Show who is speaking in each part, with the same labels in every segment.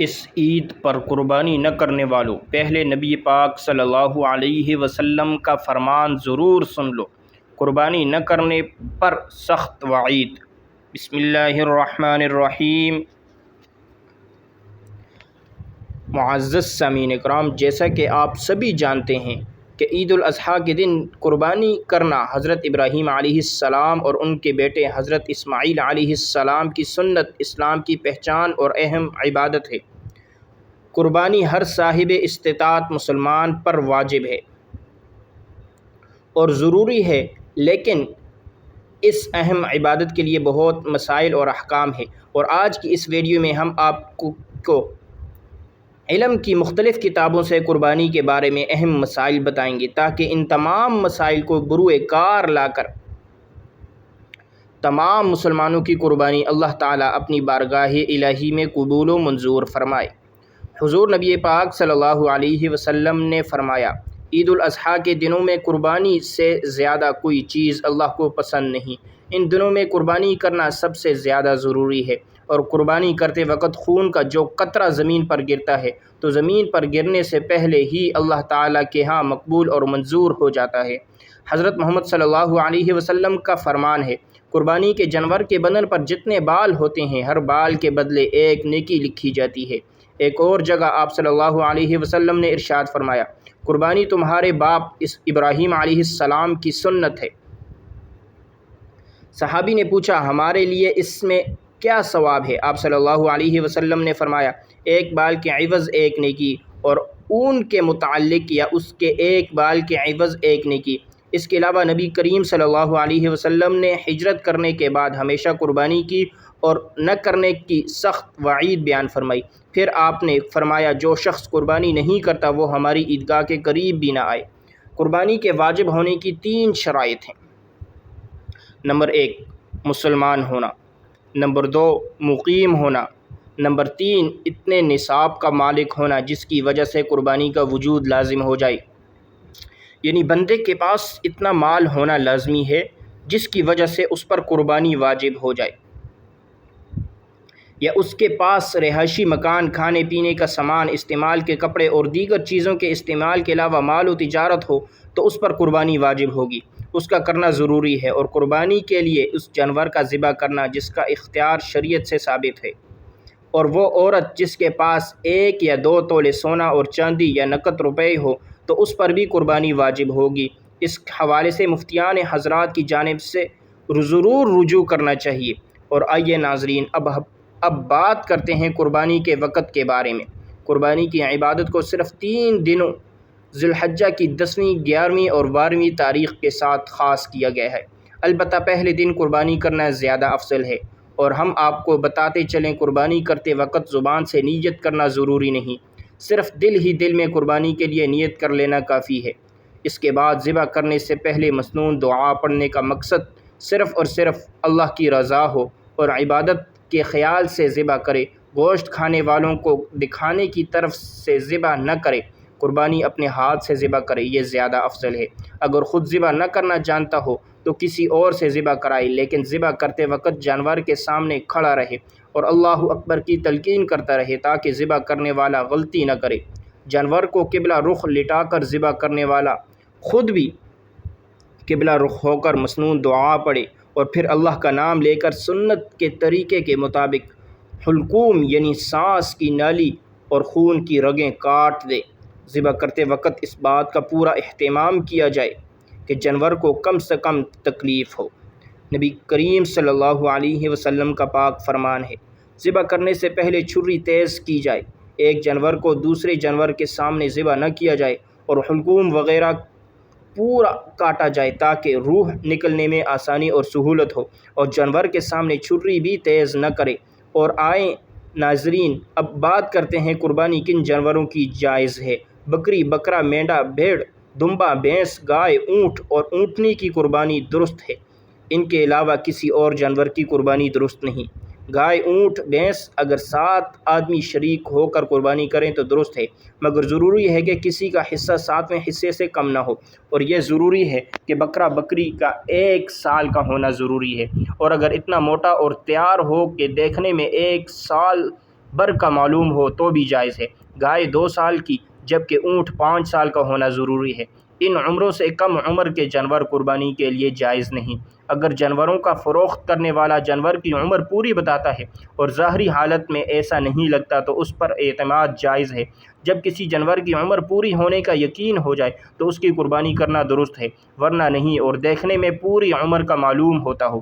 Speaker 1: اس عید پر قربانی نہ کرنے والوں، پہلے نبی پاک صلی اللہ علیہ وسلم کا فرمان ضرور سن لو، قربانی نہ کرنے پر سخت وعید۔ بسم اللہ الرحمن الرحیم۔ معزز سامعین اکرام، جیسا کہ آپ سبھی جانتے ہیں کہ عید الاضحیٰ کے دن قربانی کرنا حضرت ابراہیم علیہ السلام اور ان کے بیٹے حضرت اسماعیل علیہ السلام کی سنت، اسلام کی پہچان اور اہم عبادت ہے۔ قربانی ہر صاحب استطاعت مسلمان پر واجب ہے اور ضروری ہے، لیکن اس اہم عبادت کے لیے بہت مسائل اور احکام ہیں، اور آج کی اس ویڈیو میں ہم آپ کو علم کی مختلف کتابوں سے قربانی کے بارے میں اہم مسائل بتائیں گے، تاکہ ان تمام مسائل کو بروئے کار لا کر تمام مسلمانوں کی قربانی اللہ تعالیٰ اپنی بارگاہ الہی میں قبول و منظور فرمائے۔ حضور نبی پاک صلی اللہ علیہ وسلم نے فرمایا، عید الاضحیٰ کے دنوں میں قربانی سے زیادہ کوئی چیز اللہ کو پسند نہیں۔ ان دنوں میں قربانی کرنا سب سے زیادہ ضروری ہے، اور قربانی کرتے وقت خون کا جو قطرہ زمین پر گرتا ہے تو زمین پر گرنے سے پہلے ہی اللہ تعالیٰ کے ہاں مقبول اور منظور ہو جاتا ہے۔ حضرت محمد صلی اللہ علیہ وسلم کا فرمان ہے، قربانی کے جانور کے بدن پر جتنے بال ہوتے ہیں، ہر بال کے بدلے ایک نیکی لکھی جاتی ہے۔ ایک اور جگہ آپ صلی اللہ علیہ وسلم نے ارشاد فرمایا، قربانی تمہارے باپ ابراہیم علیہ السلام کی سنت ہے۔ صحابی نے پوچھا، ہمارے لیے اس میں کیا ثواب ہے؟ آپ صلی اللہ علیہ وسلم نے فرمایا، ایک بال کے عوض ایک نیکی، اور اون کے متعلق یا اس کے ایک بال کے عوض ایک نیکی۔ اس کے علاوہ نبی کریم صلی اللہ علیہ وسلم نے ہجرت کرنے کے بعد ہمیشہ قربانی کی اور نہ کرنے کی سخت وعید بیان فرمائی۔ پھر آپ نے فرمایا، جو شخص قربانی نہیں کرتا وہ ہماری عیدگاہ کے قریب بھی نہ آئے۔ قربانی کے واجب ہونے کی 3 شرائط ہیں۔ نمبر 1، مسلمان ہونا۔ نمبر 2، مقیم ہونا۔ نمبر 3، اتنے نصاب کا مالک ہونا جس کی وجہ سے قربانی کا وجود لازم ہو جائے، یعنی بندے کے پاس اتنا مال ہونا لازمی ہے جس کی وجہ سے اس پر قربانی واجب ہو جائے، یا اس کے پاس رہائشی مکان، کھانے پینے کا سامان، استعمال کے کپڑے اور دیگر چیزوں کے استعمال کے علاوہ مال و تجارت ہو تو اس پر قربانی واجب ہوگی، اس کا کرنا ضروری ہے۔ اور قربانی کے لیے اس جانور کا ذبح کرنا جس کا اختیار شریعت سے ثابت ہے، اور وہ عورت جس کے پاس 1 یا 2 تولے سونا اور چاندی یا نقد روپے ہو تو اس پر بھی قربانی واجب ہوگی۔ اس حوالے سے مفتیان حضرات کی جانب سے ضرور رجوع کرنا چاہیے۔ اور آئیے ناظرین، اب بات کرتے ہیں قربانی کے وقت کے بارے میں۔ قربانی کی عبادت کو صرف 3 دنوں ذی الحجہ کی 10ویں، 11ویں اور 12ویں تاریخ کے ساتھ خاص کیا گیا ہے۔ البتہ پہلے دن قربانی کرنا زیادہ افضل ہے، اور ہم آپ کو بتاتے چلیں، قربانی کرتے وقت زبان سے نیت کرنا ضروری نہیں، صرف دل میں قربانی کے لیے نیت کر لینا کافی ہے۔ اس کے بعد ذبح کرنے سے پہلے مسنون دعا پڑھنے کا مقصد صرف اور صرف اللہ کی رضا ہو، اور عبادت کے خیال سے ذبح کرے۔ گوشت کھانے والوں کو دکھانے کی طرف سے ذبح نہ کرے، قربانی اپنے ہاتھ سے ذبح کرے، یہ زیادہ افضل ہے۔ اگر خود ذبح نہ کرنا جانتا ہو تو کسی اور سے ذبح کرائے، لیکن ذبح کرتے وقت جانور کے سامنے کھڑا رہے اور اللہ اکبر کی تلقین کرتا رہے تاکہ ذبح کرنے والا غلطی نہ کرے۔ جانور کو قبلہ رخ لٹا کر ذبح کرنے والا خود بھی قبلہ رخ ہو کر مسنون دعا پڑھے، اور پھر اللہ کا نام لے کر سنت کے طریقے کے مطابق حلقوم یعنی سانس کی نالی اور خون کی رگیں کاٹ دے۔ ذبح کرتے وقت اس بات کا پورا اہتمام کیا جائے کہ جانور کو کم سے کم تکلیف ہو۔ نبی کریم صلی اللہ علیہ وسلم کا پاک فرمان ہے، ذبح کرنے سے پہلے چھری تیز کی جائے، ایک جانور کو دوسرے جانور کے سامنے ذبح نہ کیا جائے، اور حلقوم وغیرہ پورا کاٹا جائے تاکہ روح نکلنے میں آسانی اور سہولت ہو، اور جانور کے سامنے چھری بھی تیز نہ کرے۔ اور آئیں ناظرین، اب بات کرتے ہیں قربانی کن جانوروں کی جائز ہے۔ بکری، بکرا، مینڈا، بھیڑ، دمبا، بھینس، گائے، اونٹ اور اونٹنی کی قربانی درست ہے۔ ان کے علاوہ کسی اور جانور کی قربانی درست نہیں۔ گائے، اونٹ، بھینس اگر 7 آدمی شریک ہو کر قربانی کریں تو درست ہے، مگر ضروری ہے کہ کسی کا حصہ 7ویں حصے سے کم نہ ہو، اور یہ ضروری ہے کہ بکرا بکری کا 1 سال کا ہونا ضروری ہے، اور اگر اتنا موٹا اور تیار ہو کہ دیکھنے میں 1 سال بر کا معلوم ہو تو بھی جائز ہے۔ گائے 2 سال کی جبکہ اونٹ 5 سال کا ہونا ضروری ہے۔ ان عمروں سے کم عمر کے جانور قربانی کے لیے جائز نہیں۔ اگر جانوروں کا فروخت کرنے والا جانور کی عمر پوری بتاتا ہے اور ظاہری حالت میں ایسا نہیں لگتا تو اس پر اعتماد جائز ہے۔ جب کسی جانور کی عمر پوری ہونے کا یقین ہو جائے تو اس کی قربانی کرنا درست ہے، ورنہ نہیں۔ اور دیکھنے میں پوری عمر کا معلوم ہوتا ہو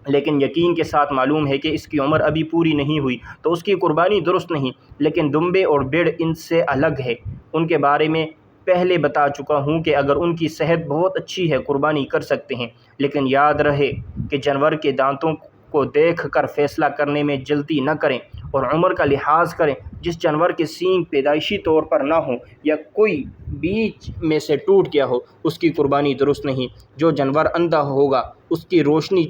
Speaker 1: لیکن یقین کے ساتھ معلوم ہے کہ اس کی عمر ابھی پوری نہیں ہوئی تو اس کی قربانی درست نہیں۔ لیکن دمبے اور بھیڑ ان سے الگ ہے۔ ان کے بارے میں پہلے بتا چکا ہوں کہ اگر ان کی صحت بہت اچھی ہے قربانی کر سکتے ہیں، لیکن یاد رہے کہ جانور کے دانتوں کو دیکھ کر فیصلہ کرنے میں جلدی نہ کریں اور عمر کا لحاظ کریں۔ جس جانور کے سینگ پیدائشی طور پر نہ ہوں یا کوئی بیچ میں سے ٹوٹ گیا ہو اس کی قربانی درست نہیں۔ جو جانور اندھا ہوگا، اس کی روشنی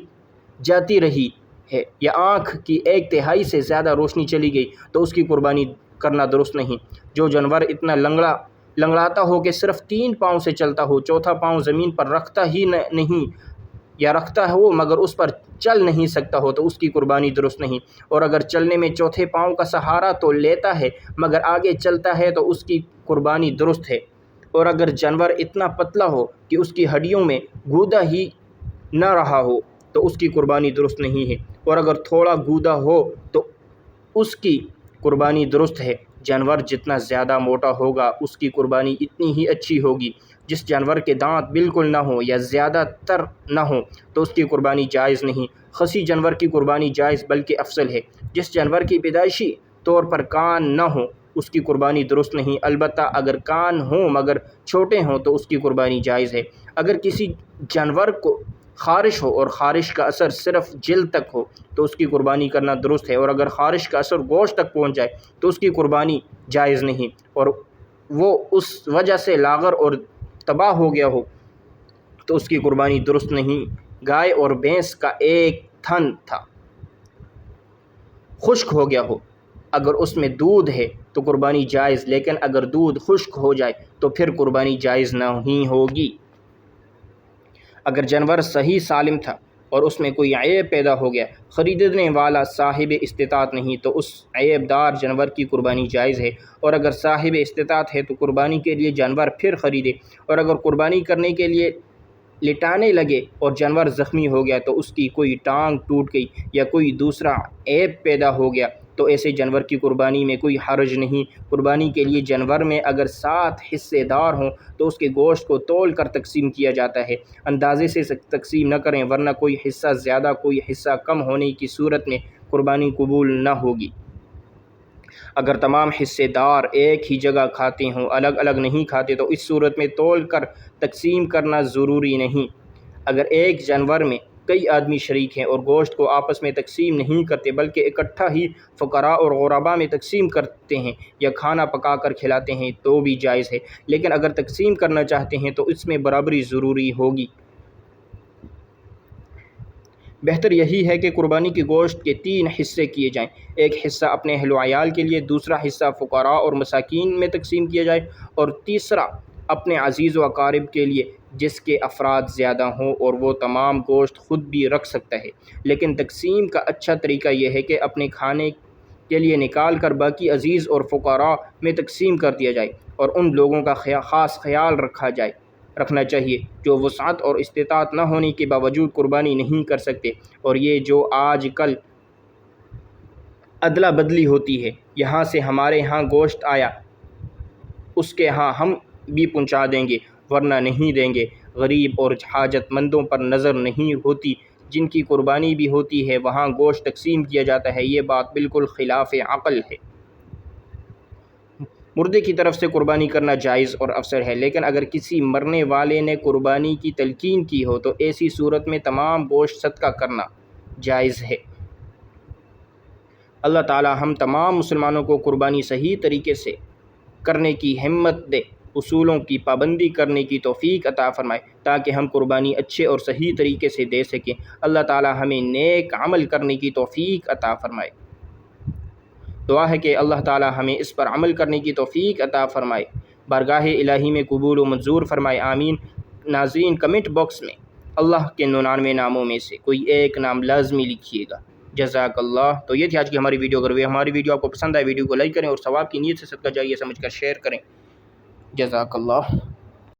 Speaker 1: جاتی رہی ہے یا آنکھ کی 1/3 سے زیادہ روشنی چلی گئی تو اس کی قربانی کرنا درست نہیں۔ جو جانور اتنا لنگڑاتا ہو کہ صرف 3 پاؤں سے چلتا ہو، چوتھا پاؤں زمین پر رکھتا ہی نہیں یا رکھتا ہو مگر اس پر چل نہیں سکتا ہو تو اس کی قربانی درست نہیں۔ اور اگر چلنے میں چوتھے پاؤں کا سہارا تو لیتا ہے مگر آگے چلتا ہے تو اس کی قربانی درست ہے۔ اور اگر جانور اتنا پتلا ہو کہ اس کی ہڈیوں میں گودا ہی نہ رہا ہو تو اس کی قربانی درست نہیں ہے، اور اگر تھوڑا گودا ہو تو اس کی قربانی درست ہے۔ جانور جتنا زیادہ موٹا ہوگا اس کی قربانی اتنی ہی اچھی ہوگی۔ جس جانور کے دانت بالکل نہ ہوں یا زیادہ تر نہ ہوں تو اس کی قربانی جائز نہیں۔ خصی جانور کی قربانی جائز بلکہ افضل ہے۔ جس جانور کی پیدائشی طور پر کان نہ ہوں اس کی قربانی درست نہیں، البتہ اگر کان ہوں مگر چھوٹے ہوں تو اس کی قربانی جائز ہے۔ اگر کسی جانور کو خارش ہو اور خارش کا اثر صرف جلد تک ہو تو اس کی قربانی کرنا درست ہے، اور اگر خارش کا اثر گوشت تک پہنچ جائے تو اس کی قربانی جائز نہیں اور وہ اس وجہ سے لاغر اور تباہ ہو گیا ہو تو اس کی قربانی درست نہیں۔ گائے اور بھینس کا ایک تھن تھا، خشک ہو گیا ہو، اگر اس میں دودھ ہے تو قربانی جائز، لیکن اگر دودھ خشک ہو جائے تو پھر قربانی جائز نہیں ہوگی۔ اگر جانور صحیح سالم تھا اور اس میں کوئی عیب پیدا ہو گیا، خریدنے والا صاحب استطاعت نہیں تو اس عیب دار جانور کی قربانی جائز ہے، اور اگر صاحب استطاعت ہے تو قربانی کے لیے جانور پھر خریدے۔ اور اگر قربانی کرنے کے لیے لٹانے لگے اور جانور زخمی ہو گیا تو اس کی کوئی ٹانگ ٹوٹ گئی یا کوئی دوسرا عیب پیدا ہو گیا تو ایسے جانور کی قربانی میں کوئی حرج نہیں۔ قربانی کے لیے جانور میں اگر 7 حصے دار ہوں تو اس کے گوشت کو تول کر تقسیم کیا جاتا ہے۔ اندازے سے تقسیم نہ کریں ورنہ کوئی حصہ زیادہ کوئی حصہ کم ہونے کی صورت میں قربانی قبول نہ ہوگی۔ اگر تمام حصے دار ایک ہی جگہ کھاتے ہوں، الگ الگ نہیں کھاتے، تو اس صورت میں تول کر تقسیم کرنا ضروری نہیں۔ اگر ایک جانور میں کئی آدمی شریک ہیں اور گوشت کو آپس میں تقسیم نہیں کرتے بلکہ اکٹھا ہی فقراء اور غرباء میں تقسیم کرتے ہیں یا کھانا پکا کر کھلاتے ہیں تو بھی جائز ہے، لیکن اگر تقسیم کرنا چاہتے ہیں تو اس میں برابری ضروری ہوگی۔ بہتر یہی ہے کہ قربانی کے گوشت کے 3 حصے کیے جائیں، ایک حصہ اپنے اہل و عیال کے لیے، دوسرا حصہ فقراء اور مساکین میں تقسیم کیا جائے اور تیسرا اپنے عزیز و اقارب کے لیے جس کے افراد زیادہ ہوں اور وہ تمام گوشت خود بھی رکھ سکتا ہے۔ لیکن تقسیم کا اچھا طریقہ یہ ہے کہ اپنے کھانے کے لیے نکال کر باقی عزیز اور فقراء میں تقسیم کر دیا جائے، اور ان لوگوں کا خاص خیال رکھنا چاہیے جو وسعت اور استطاعت نہ ہونے کے باوجود قربانی نہیں کر سکتے۔ اور یہ جو آج کل ادلا بدلی ہوتی ہے، یہاں سے ہمارے ہاں گوشت آیا اس کے ہاں ہم بھی پہنچا دیں گے ورنہ نہیں دیں گے۔ غریب اور حاجت مندوں پر نظر نہیں ہوتی، جن کی قربانی بھی ہوتی ہے وہاں گوشت تقسیم کیا جاتا ہے، یہ بات بالکل خلاف عقل ہے۔ مردے کی طرف سے قربانی کرنا جائز اور افضل ہے، لیکن اگر کسی مرنے والے نے قربانی کی تلقین کی ہو تو ایسی صورت میں تمام گوشت صدقہ کرنا جائز ہے۔ اللہ تعالی ہم تمام مسلمانوں کو قربانی صحیح طریقے سے کرنے کی ہمت دے، اصولوں کی پابندی کرنے کی توفیق عطا فرمائے تاکہ ہم قربانی اچھے اور صحیح طریقے سے دے سکیں۔ اللہ تعالی ہمیں نیک عمل کرنے کی توفیق عطا فرمائے۔ دعا ہے کہ اللہ تعالی ہمیں اس پر عمل کرنے کی توفیق عطا فرمائے، بارگاہ الہی میں قبول و منظور فرمائے، آمین۔ ناظرین، کمنٹ باکس میں اللہ کے 99 ناموں میں سے کوئی ایک نام لازمی لکھیے گا۔ جزاک اللہ۔ تو یہ تھی آج کی ہماری ویڈیو۔ اگر ہماری ویڈیو آپ کو پسند آئے، ویڈیو کو لائک کریں اور ثواب کی نیت سے صدقہ جاریہ سمجھ کر شیئر کریں۔ جزاک اللہ۔